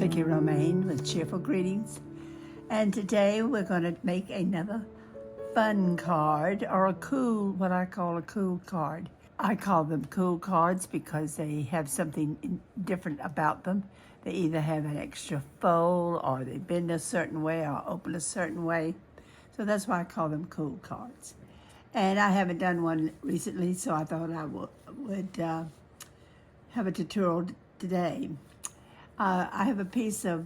Vicky Romaine with Cheerful Greetings, and today we're going to make another fun card, or what I call a cool card. I call them cool cards because they have something different about them. They either have an extra fold, or they bend a certain way, or open a certain way. So that's why I call them cool cards. And I haven't done one recently, so I thought I would have a tutorial today. I have a piece of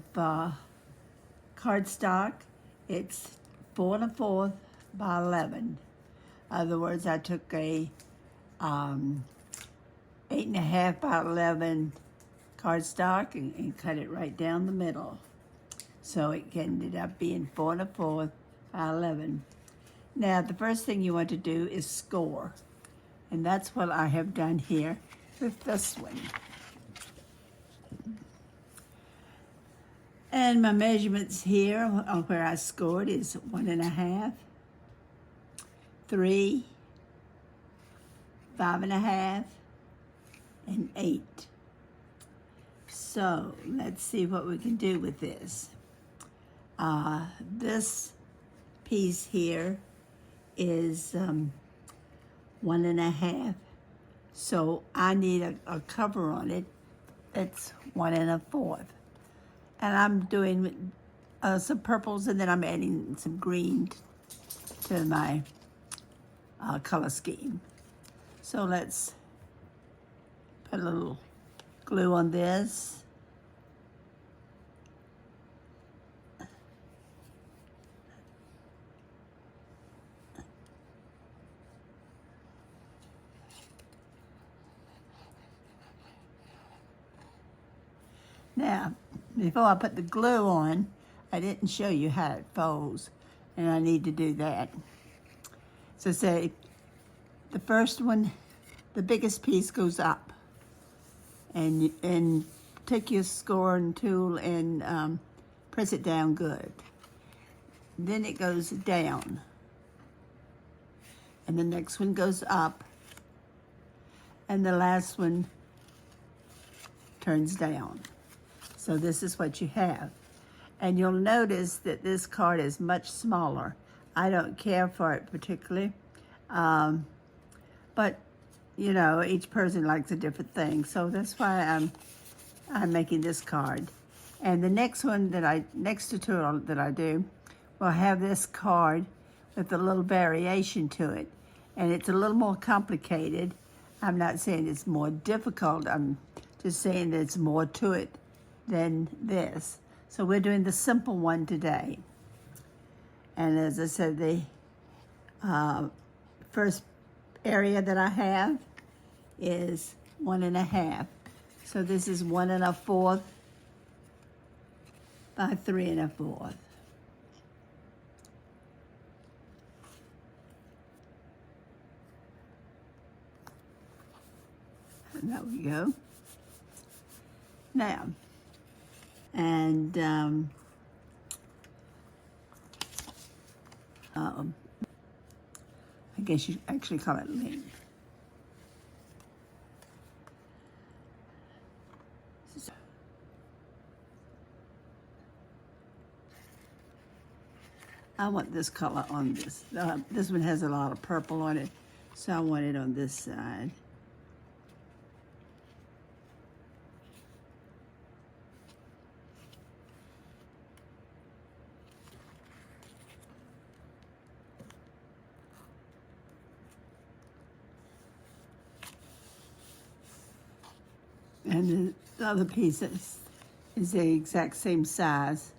cardstock. It's 4 1/4 by 11. In other words, I took a 8 1/2 by 11 cardstock and cut it right down the middle. So it ended up being 4 1/4 by 11. Now, the first thing you want to do is score. And that's what I have done here with this one. And my measurements here on where I scored is 1 1/2, 3, 5 1/2, and 8. So let's see what we can do with this. This piece here is 1 1/2. So I need a cover on it. It's 1 1/4. And I'm doing some purples, and then I'm adding some green to my color scheme. So let's put a little glue on this. Now, before I put the glue on, I didn't show you how it folds, and I need to do that. So say, the first one, the biggest piece goes up, and take your scoring tool and press it down good. Then it goes down, and the next one goes up, and the last one turns down. So this is what you have. And you'll notice that this card is much smaller. I don't care for it particularly. But, you know, each person likes a different thing. So that's why I'm making this card. And the next tutorial that I do will have this card with a little variation to it. And it's a little more complicated. I'm not saying it's more difficult. I'm just saying that it's more to it than this. So we're doing the simple one today. And as I said, the first area that I have is 1 1/2. So this is 1 1/4 by 3 1/4. And there we go. Now, and I guess you actually call it length. I want this color on this. This one has a lot of purple on it, so I want it on this side. And the other piece is the exact same size.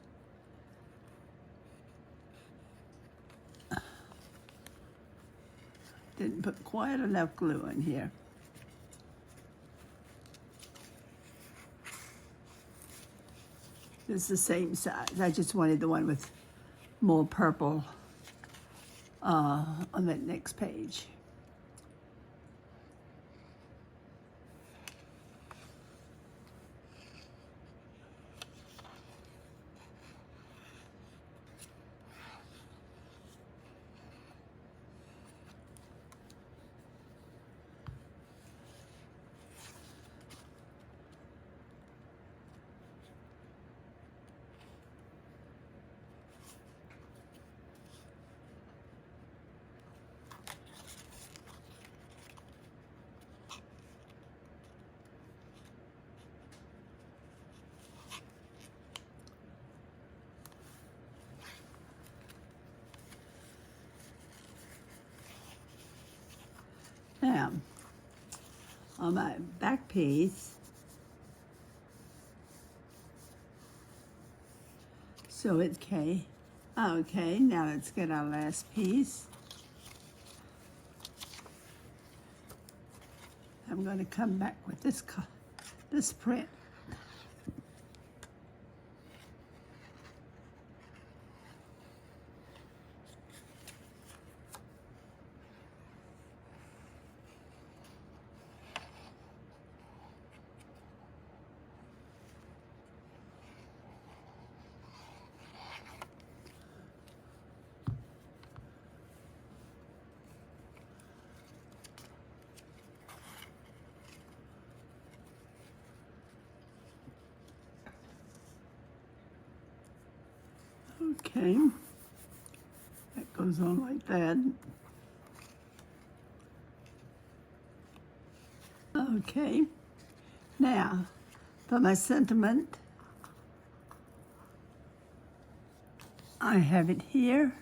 Didn't put quite enough glue in here. It's the same size. I just wanted the one with more purple on the next page. Now, on my back piece, so it's okay. Okay, now let's get our last piece. I'm going to come back with this print. Okay, that goes on like that. Okay, now for my sentiment, I have it here.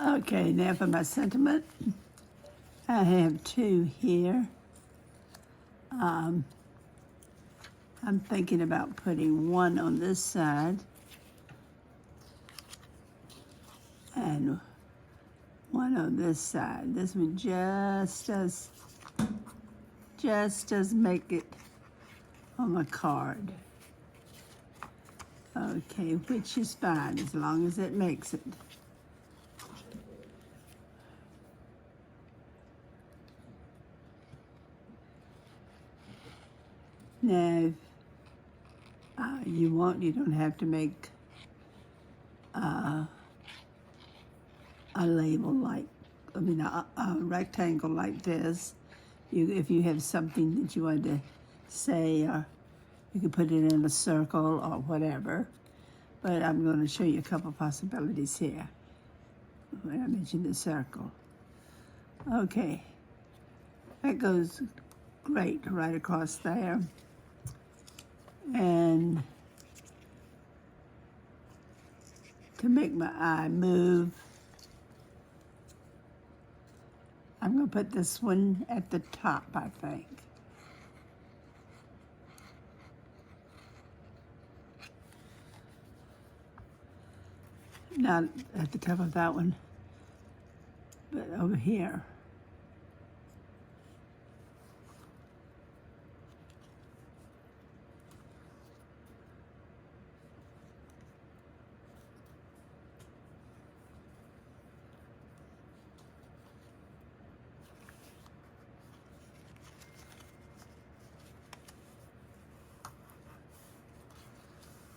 Okay, now for my sentiment, I have two here. I'm thinking about putting one on this side and one on this side. This one just does make it on my card. Okay, which is fine as long as it makes it. Now, you don't have to make a label like, a rectangle like this. If you have something that you want to say, or you can put it in a circle or whatever. But I'm going to show you a couple possibilities here when I mention the circle. Okay, that goes great right across there. And to make my eye move, I'm going to put this one at the top, I think. Not at the top of that one, but over here.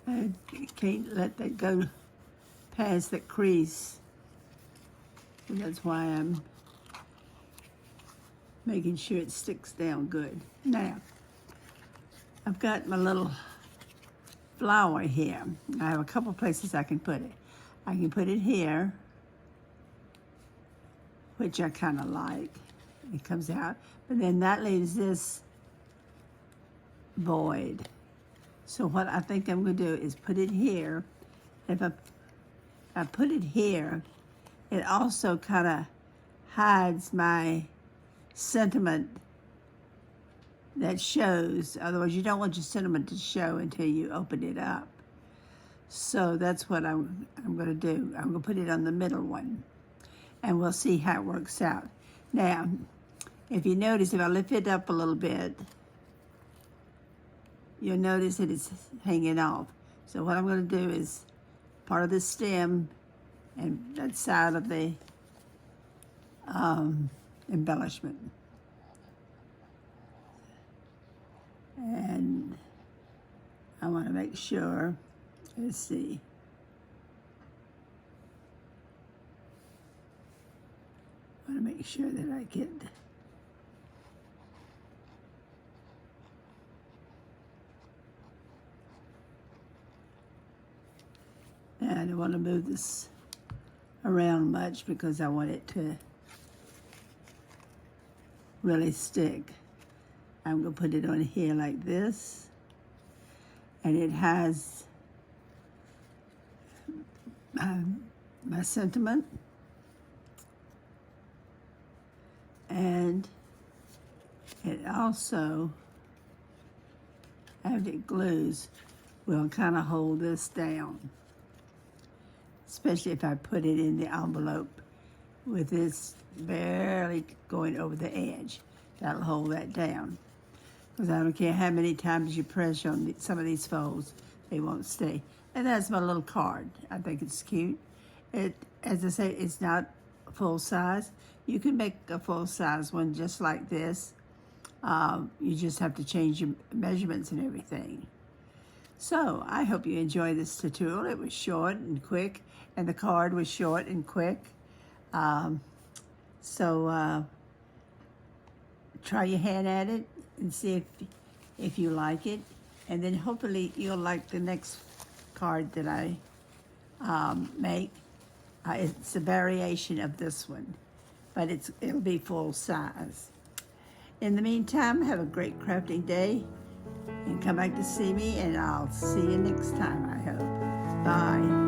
I can't let that go past that crease. And that's why I'm making sure it sticks down good. Now, I've got my little flower here. I have a couple places I can put it. I can put it here, which I kind of like. It comes out, but then that leaves this void. So what I think I'm going to do is put it here. If I put it here, it also kind of hides my sentiment that shows. Otherwise, you don't want your sentiment to show until you open it up. So that's what I'm going to do. I'm going to put it on the middle one, and we'll see how it works out. Now, if you notice, if I lift it up a little bit, you'll notice that it's hanging off. So what I'm going to do is part of the stem and that side of the embellishment. And I want to make sure, let's see. I want to make sure that I get and I don't want to move this around much because I want it to really stick. I'm going to put it on here like this, and it has my sentiment, and it also, as it glues, will kind of hold this down, especially if I put it in the envelope with this barely going over the edge. That'll hold that down. Because I don't care how many times you press on some of these folds, they won't stay. And that's my little card. I think it's cute. It, as I say, it's not full size. You can make a full size one just like this. You just have to change your measurements and everything. So I hope you enjoy this tutorial. It was short and quick, and the card was short and quick. Try your hand at it and see if you like it, and then hopefully you'll like the next card that I make. It's a variation of this one, but it'll be full size. In the meantime, have a great crafting day, and come back to see me, and I'll see you next time, I hope. Bye.